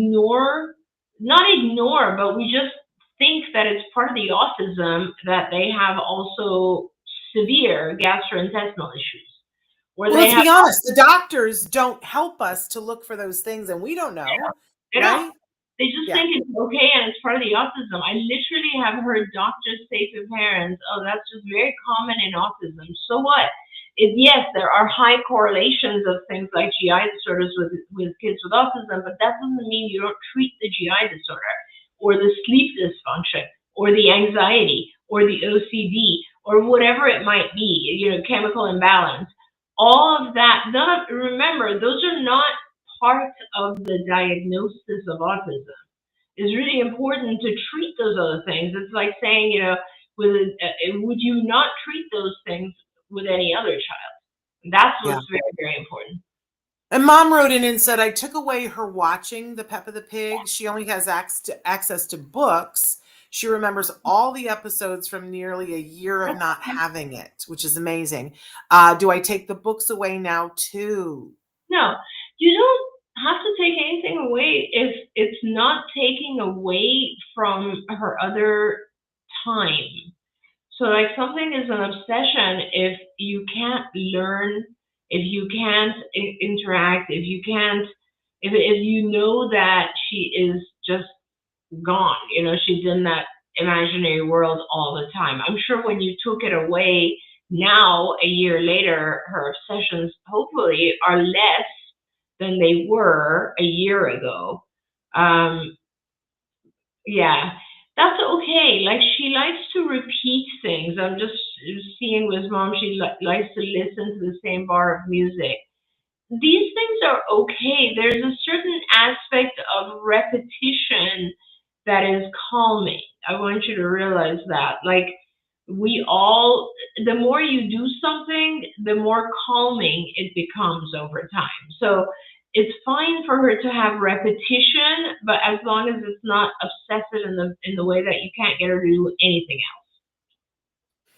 not ignore, but we just think that it's part of the autism that they have also severe gastrointestinal issues. Well, let's be honest, the doctors don't help us to look for those things, and we don't know, right? They just think it's okay and it's part of the autism. I literally have heard doctors say to parents, oh, that's just very common in autism. So what? Yes, there are high correlations of things like GI disorders with kids with autism, but that doesn't mean you don't treat the GI disorder or the sleep dysfunction or the anxiety or the OCD or whatever it might be, chemical imbalance. All of that, remember, those are not part of the diagnosis of autism. It's really important to treat those other things. It's like saying, would you not treat those things with any other child? That's what's very, very important. And Mom wrote in and said, I took away her watching the Peppa the Pig. She only has access to books. She remembers all the episodes from nearly a year of not having it, which is amazing. Do I take the books away now too? No, you don't have to take anything away if it's not taking away from her other time. So, like, something is an obsession if you can't learn, if you can't interact, if you know that she is just gone, she's in that imaginary world all the time. I'm sure when you took it away, now a year later, her obsessions hopefully are less than they were a year ago. That's okay. Like, she likes to repeat things. I'm just seeing with Mom, she likes to listen to the same bar of music. These things are okay. There's a certain aspect of repetition that is calming. I want you to realize that. Like, the more you do something, the more calming it becomes over time. So it's fine for her to have repetition, but as long as it's not obsessive in the way that you can't get her to do anything else.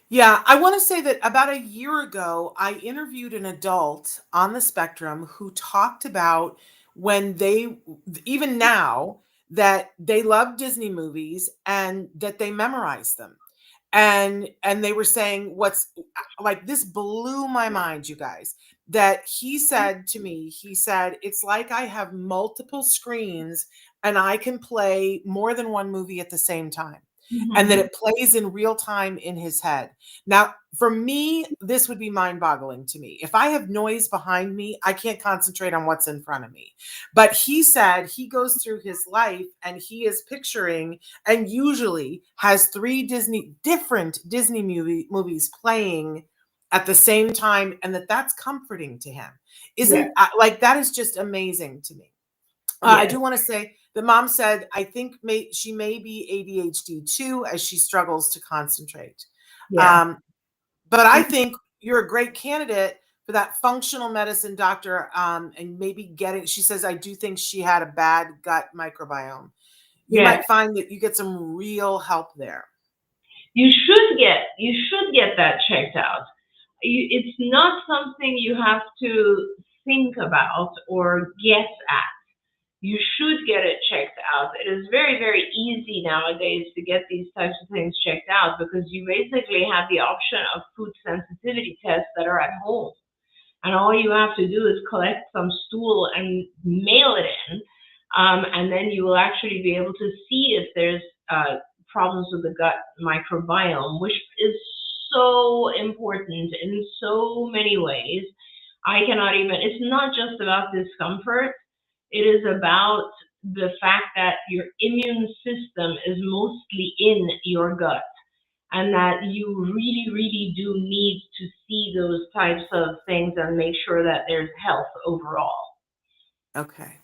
Yeah, I want to say that about a year ago, I interviewed an adult on the spectrum who talked about when even now, that they love Disney movies and that they memorize them. and they were saying what's like, this blew my mind, you guys, that he said to me, he said, it's like I have multiple screens and I can play more than one movie at the same time. And that Mhm. it plays in real time in his head. Now, for me, this would be mind boggling to me. If I have noise behind me, I can't concentrate on what's in front of me. But he said he goes through his life and he is picturing and usually has three different Disney movies playing at the same time, and that's comforting to him. Yeah. Isn't like, that is just amazing to me. I Yes. do want to say the mom said, I think she may be ADHD too, as she struggles to concentrate. Yeah. Um, but I think you're a great candidate for that functional medicine doctor. And maybe she says, I do think she had a bad gut microbiome. You Yeah. might find that you get some real help there. You should get that checked out. It's not something you have to think about or guess at. You should get it checked out. It is very, very easy nowadays to get these types of things checked out because you basically have the option of food sensitivity tests that are at home. And all you have to do is collect some stool and mail it in. And then you will actually be able to see if there's problems with the gut microbiome, which is so important in so many ways. It's not just about discomfort, it is about the fact that your immune system is mostly in your gut and that you really, really do need to see those types of things and make sure that there's health overall. Okay.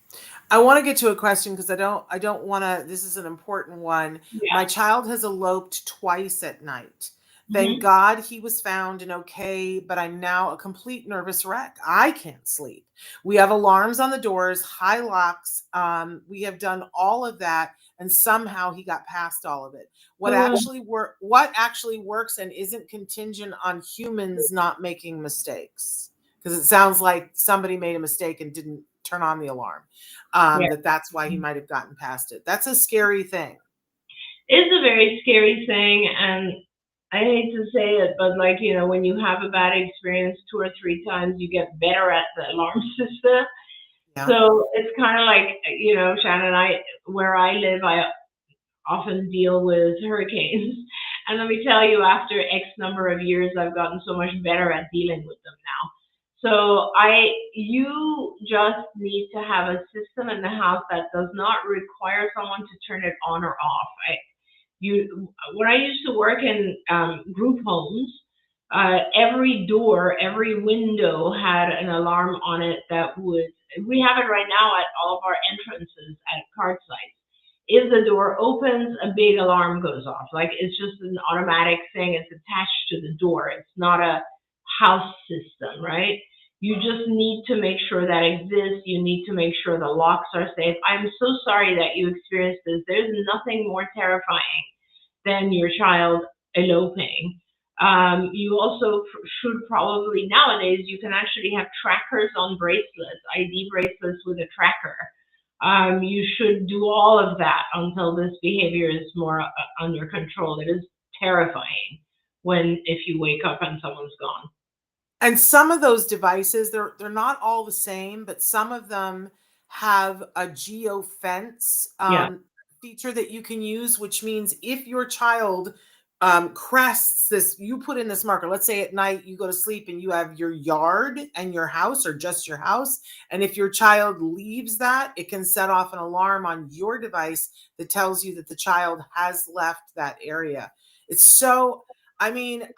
I want to get to a question because I don't want to, this is an important one. My Yeah. child has eloped twice at night. Thank Hmm. God he was found and okay, but I'm now a complete nervous wreck. I can't sleep. We have alarms on the doors, high locks. We have done all of that, and somehow he got past all of it. What actually works and isn't contingent on humans not making mistakes? Because it sounds like somebody made a mistake and didn't turn on the alarm. Yeah. That's why he might have gotten past it. That's a scary thing. It's a very scary thing, and I hate to say it, but like, when you have a bad experience 2 or 3 times, you get better at the alarm system. Yeah. So it's kind of like, Shannon, where I live, I often deal with hurricanes. And let me tell you, after X number of years, I've gotten so much better at dealing with them now. So you just need to have a system in the house that does not require someone to turn it on or off. When I used to work in group homes, every door, every window had an alarm on it that would. We have it right now at all of our entrances at card sites. If the door opens, a big alarm goes off. Like, it's just an automatic thing. It's attached to the door. It's not a house system, right? You just need to make sure that exists. You need to make sure the locks are safe. I'm so sorry that you experienced this. There's nothing more terrifying than your child eloping. You also should probably, nowadays, you can actually have trackers on bracelets, ID bracelets with a tracker. You should do all of that until this behavior is more under control. It is terrifying if you wake up and someone's gone. And some of those devices, they're not all the same, but some of them have a geofence Yeah. feature that you can use, which means if your child crests this, you put in this marker. Let's say at night you go to sleep and you have your yard and your house, or just your house. And if your child leaves that, it can set off an alarm on your device that tells you that the child has left that area. It's so, I mean,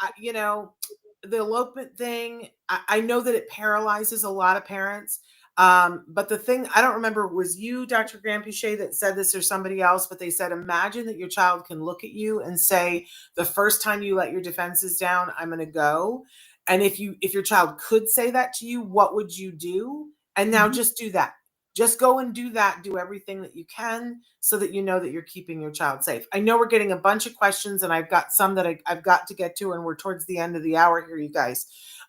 the elopement thing, I know that it paralyzes a lot of parents. But the thing, I don't remember, was you, Dr. Grandpichet, that said this or somebody else, but they said, imagine that your child can look at you and say, the first time you let your defenses down, I'm going to go. And if your child could say that to you, what would you do? And now just do that. Just go and do that. Do everything that you can so that you know that you're keeping your child safe. I know we're getting a bunch of questions, and I've got some that I've got to get to, and we're towards the end of the hour here, you guys.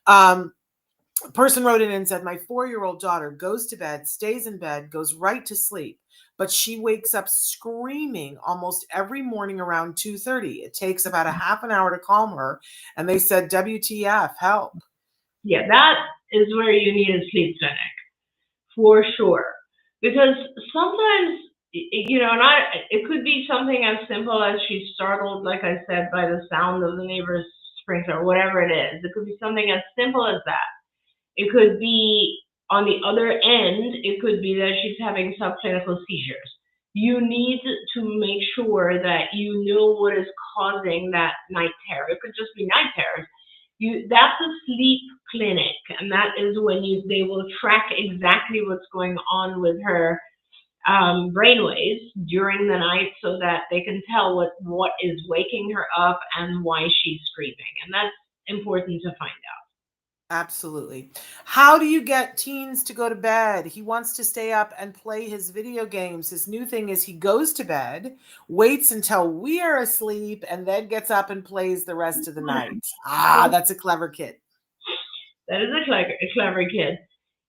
A person wrote in and said, my 4-year-old daughter goes to bed, stays in bed, goes right to sleep, but she wakes up screaming almost every morning around 2:30. It takes about a half an hour to calm her, and they said, WTF, help. Yeah, that is where you need a sleep clinic, for sure. Because sometimes, and it could be something as simple as she's startled, like I said, by the sound of the neighbor's sprinkler, whatever it is. It could be something as simple as that. It could be on the other end, it could be that she's having subclinical seizures. You need to make sure that you know what is causing that night terror. It could just be night terrors. That's a sleep clinic, and that is when they will track exactly what's going on with her brainwaves during the night, so that they can tell what is waking her up and why she's screaming. And that's important to find out. Absolutely. How do you get teens to go to bed? He wants to stay up and play his video games. His new thing is he goes to bed, waits until we are asleep, and then gets up and plays the rest of the night. That's a clever kid. That is a clever kid.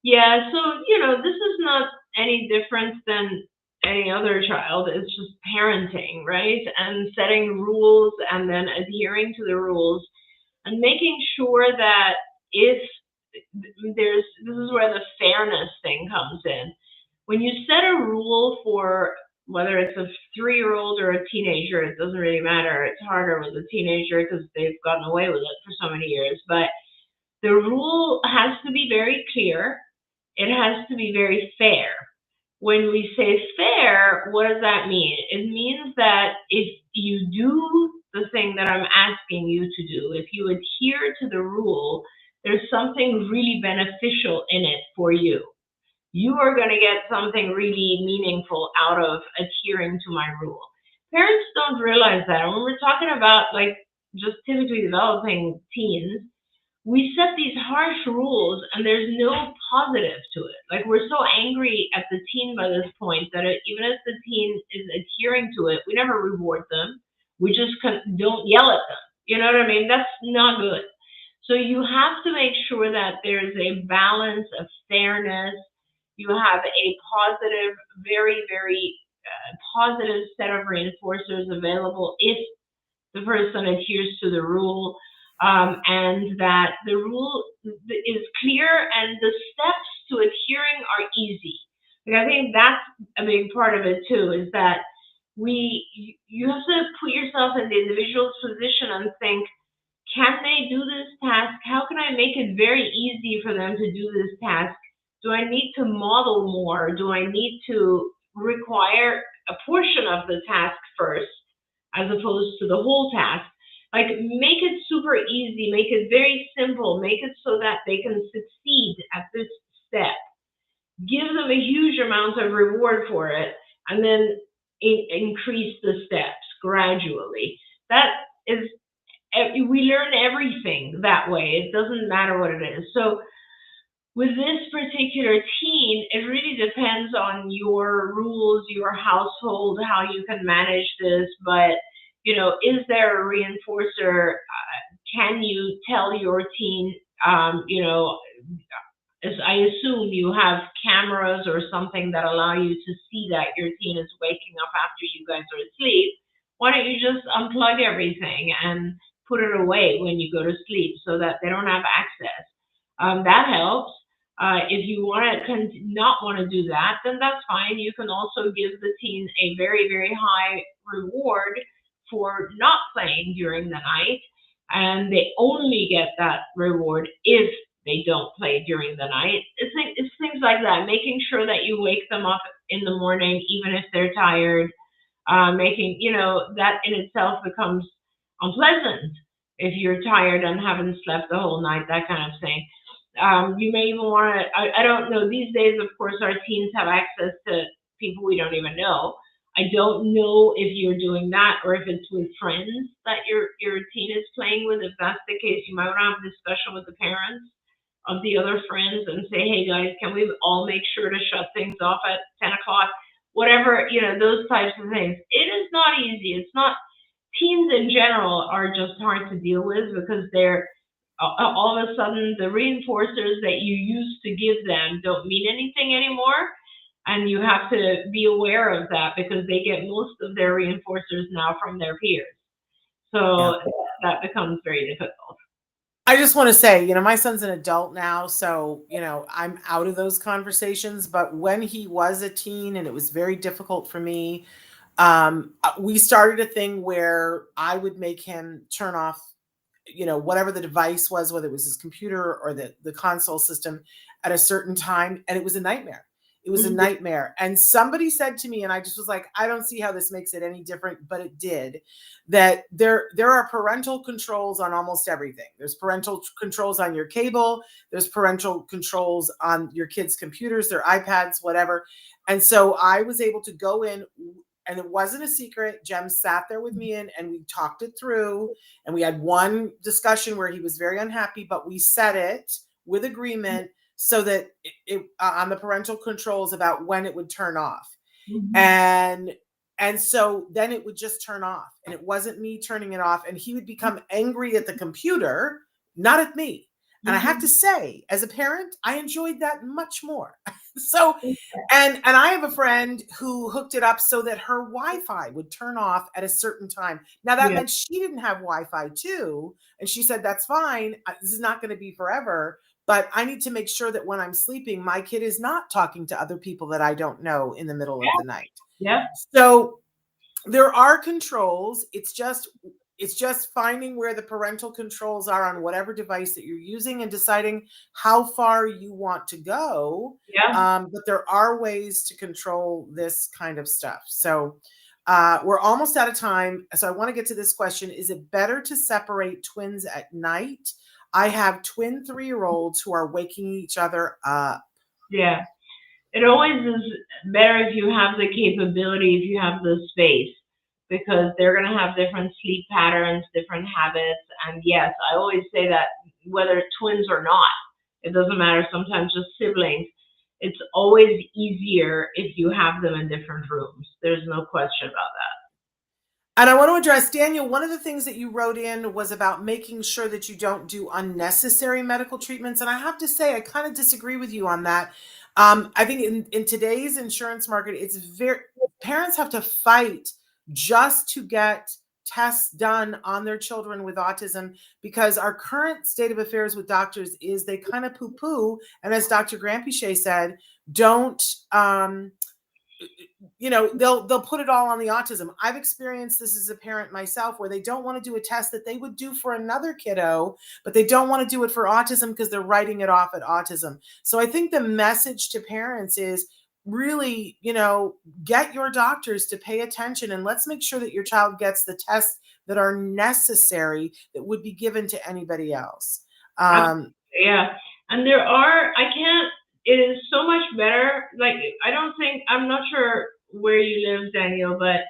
Yeah, so, this is not any different than any other child. It's just parenting, right? And setting rules and then adhering to the rules and making sure that if this is where the fairness thing comes in. When you set a rule for whether it's a 3-year-old or a teenager, it doesn't really matter. It's harder with a teenager because they've gotten away with it for so many years. But the rule has to be very clear. It has to be very fair. When we say fair, what does that mean? It means that if you do the thing that I'm asking you to do, if you adhere to the rule, there's something really beneficial in it for you. You are going to get something really meaningful out of adhering to my rule. Parents don't realize that. When we're talking about just typically developing teens, we set these harsh rules and there's no positive to it. We're so angry at the teen by this point that even if the teen is adhering to it, we never reward them. We just don't yell at them. You know what I mean? That's not good. So you have to make sure that there's a balance of fairness. You have a positive, very, very positive set of reinforcers available if the person adheres to the rule. And that the rule is clear and the steps to adhering are easy. I think that's a big part of it too, is that you have to put yourself in the individual's position and think, can they do this task? How can I make it very easy for them to do this task? Do I need to model more? Do I need to require a portion of the task first as opposed to the whole task? Make it super easy, make it very simple, make it so that they can succeed at this step. Give them a huge amount of reward for it, and then increase the steps gradually. That is, we learn everything that way. It doesn't matter what it is. So with this particular teen, it really depends on your rules, your household, how you can manage this, but is there a reinforcer? Can you tell your teen, as I assume you have cameras or something that allow you to see that your teen is waking up after you guys are asleep. Why don't you just unplug everything and put it away when you go to sleep so that they don't have access? That helps. If you not want to do that, then that's fine. You can also give the teen a very, very high reward for not playing during the night, and they only get that reward if they don't play during the night. It's things like that, making sure that you wake them up in the morning even if they're tired, making, that in itself becomes unpleasant if you're tired and haven't slept the whole night, that kind of thing. You may even want to, I don't know, these days, of course, our teens have access to people we don't even know. I don't know if you're doing that or if it's with friends that your teen is playing with. If that's the case, you might want to have a discussion with the parents of the other friends and say, hey guys, can we all make sure to shut things off at 10 o'clock? Whatever, those types of things. It is not easy. It's not, teens in general are just hard to deal with because they're, all of a sudden the reinforcers that you used to give them don't mean anything anymore. And you have to be aware of that because they get most of their reinforcers now from their peers. So that becomes very difficult. I just want to say, my son's an adult now, so, I'm out of those conversations. But when he was a teen and it was very difficult for me, we started a thing where I would make him turn off, whatever the device was, whether it was his computer or the console system at a certain time. And it was a nightmare. It was a nightmare. And somebody said to me, and I just was like, I don't see how this makes it any different, but it did, that there are parental controls on almost everything. There's parental controls on your cable. There's parental controls on your kids' computers, their iPads, whatever. And so I was able to go in, and it wasn't a secret. Jem sat there with me and we talked it through, and we had one discussion where he was very unhappy, but we set it with agreement so that it on the parental controls about when it would turn off. And so then it would just turn off, and it wasn't me turning it off, and he would become angry at the computer, not at me. And I have to say, as a parent, I enjoyed that much more. So, and I have a friend who hooked it up so that her Wi-Fi would turn off at a certain time. Now that meant she didn't have Wi-Fi too. And she said, that's fine. This is not going to be forever, but I need to make sure that when I'm sleeping, my kid is not talking to other people that I don't know in the middle of the night. Yeah. So there are controls. It's just finding where the parental controls are on whatever device that you're using and deciding how far you want to go. But there are ways to control this kind of stuff. So we're almost out of time. So I want to get to this question. Is it better to separate twins at night? I have twin 3-year-olds who are waking each other up. Yeah. It always is better if you have the capability, if you have the space, because they're going to have different sleep patterns, different habits. And yes, I always say that whether twins or not, it doesn't matter, sometimes just siblings, it's always easier if you have them in different rooms. There's no question about that. And I want to address, Daniel, one of the things that you wrote in was about making sure that you don't do unnecessary medical treatments. And I have to say, I kind of disagree with you on that. I think in today's insurance market, parents have to fight just to get tests done on their children with autism, because our current state of affairs with doctors is they kind of poo-poo. And as Dr. Granpeesheh said, don't, they'll put it all on the autism. I've experienced this as a parent myself, where they don't want to do a test that they would do for another kiddo, but they don't want to do it for autism because they're writing it off at autism. So I think the message to parents is really, get your doctors to pay attention, and let's make sure that your child gets the tests that are necessary that would be given to anybody else. Yeah. And it is so much better. Like, I'm not sure where you live, Daniel, but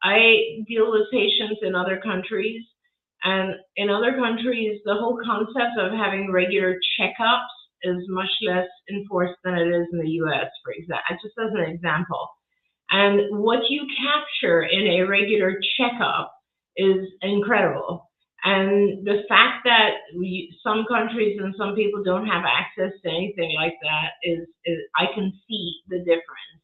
I deal with patients in other countries. And in other countries, the whole concept of having regular checkups is much less enforced than it is in the US, for example, just as an example. And what you capture in a regular checkup is incredible. And the fact that some countries and some people don't have access to anything like that is I can see the difference.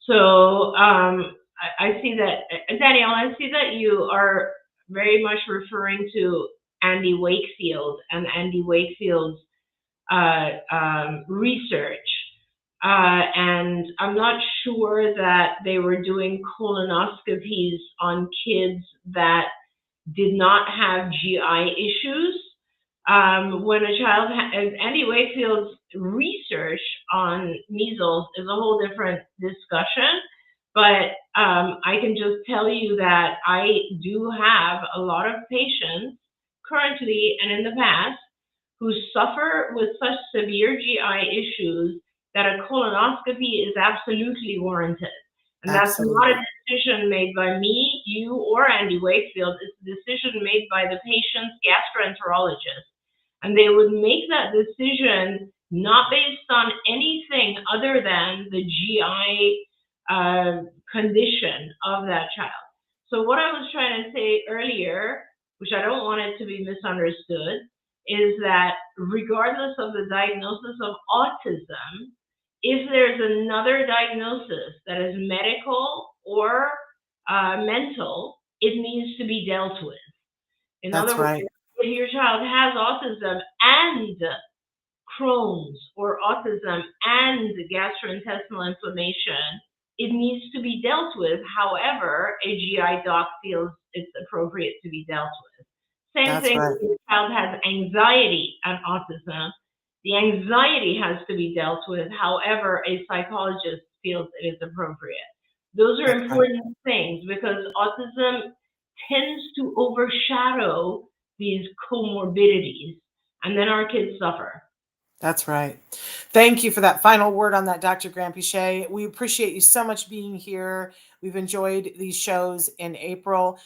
So I see that, Danielle, I see that you are very much referring to Andy Wakefield and Andy Wakefield's research. And I'm not sure that they were doing colonoscopies on kids that did not have GI issues. When a child Andy Wakefield's research on measles is a whole different discussion, but I can just tell you that I do have a lot of patients currently and in the past who suffer with such severe GI issues that a colonoscopy is absolutely warranted. And that's not a decision made by me, you, or Andy Wakefield. It's a decision made by the patient's gastroenterologist. And they would make that decision not based on anything other than the GI condition of that child. So what I was trying to say earlier, which I don't want it to be misunderstood, is that regardless of the diagnosis of autism, If there's another diagnosis that is medical or mental, it needs to be dealt with. In That's other words, right. if your child has autism and Crohn's or autism and gastrointestinal inflammation, it needs to be dealt with. However, a GI doc feels it's appropriate to be dealt with. Same That's thing right. if your child has anxiety and autism. The anxiety has to be dealt with. However, a psychologist feels it is appropriate. Those are That's right. important things because autism tends to overshadow these comorbidities, and then our kids suffer. That's right. Thank you for that final word on that, Dr. Granpichet. We appreciate you so much being here. We've enjoyed these shows in April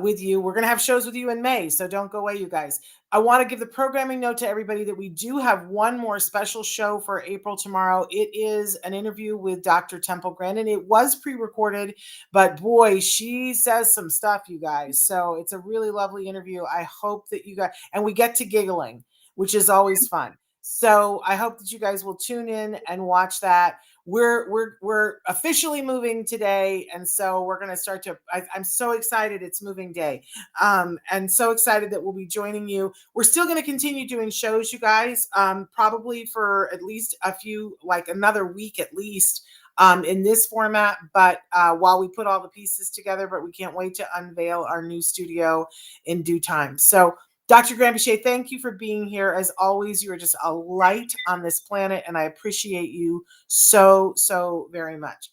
with you. We're going to have shows with you in May, so don't go away, you guys. I want to give the programming note to everybody that we do have one more special show for April tomorrow. It is an interview with Dr. Temple Grandin. It was pre-recorded, but boy, she says some stuff, you guys. So it's a really lovely interview. I hope that you guys, and we get to giggling, which is always fun. So I hope that you guys will tune in and watch that. We're officially moving today, and so we're going to start to. I'm so excited! It's moving day, and so excited that we'll be joining you. We're still going to continue doing shows, you guys, probably for at least a few, like another week at least, in this format. But while we put all the pieces together, but we can't wait to unveil our new studio in due time. So. Dr. Granpichet, thank you for being here. As always, you are just a light on this planet, and I appreciate you so, so very much.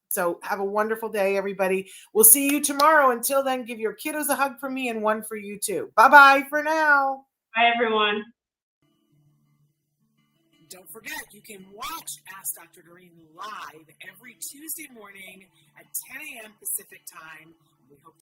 So have a wonderful day, everybody. We'll see you tomorrow. Until then, give your kiddos a hug from me and one for you too. Bye-bye for now. Bye, everyone. Don't forget, you can watch Ask Dr. Doreen live every Tuesday morning at 10 a.m. Pacific time. We hope